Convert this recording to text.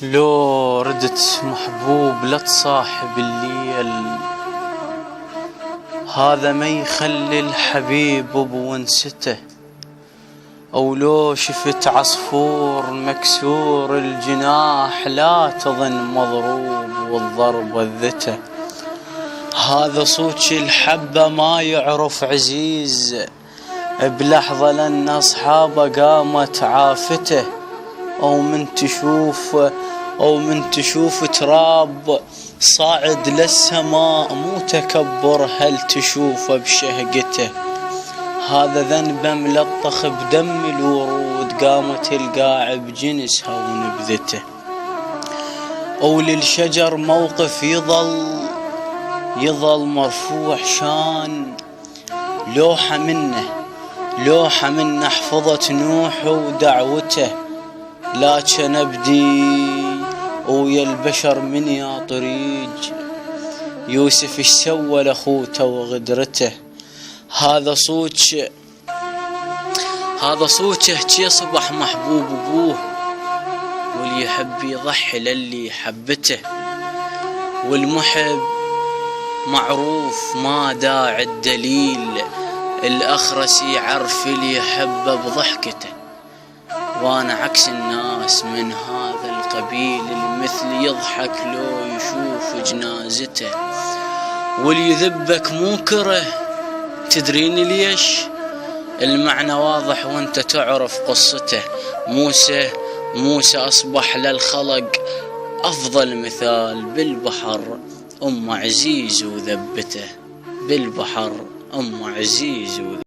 لو ردت محبوب لا تصاحب الليل، هذا ما يخلي الحبيب بونسته. او لو شفت عصفور مكسور الجناح لا تظن مضروب والضرب وذته. هذا صوت الحبة ما يعرف عزيز، بلحظة لأن أصحابه قامت عافته. أو من تشوف تراب صاعد للسماء مو تكبر هل تشوفه بشهقته. هذا ذنب ملطخ بدم الورود قامت القاع بجنسها ونبذته. أو للشجر موقف يظل مرفوع شان لوحة منه حفظت نوح ودعوته. لكن ابدي ويا البشر من يا طريج يوسف اش سوى لاخوته وغدرته. هذا صوته يصبح محبوب ابوه، واللي يحب يضحي للي حبته. والمحب معروف ما داعي الدليل، الأخرس يعرف اللي يحبه بضحكته. وانا عكس الناس من هذا القبيل، المثل يضحك لو يشوف جنازته. واللي يذبك مو كره تدرين ليش؟ المعنى واضح وانت تعرف قصته. موسى أصبح للخلق أفضل مثال بالبحر عزيز وذبته. بالبحر عزيز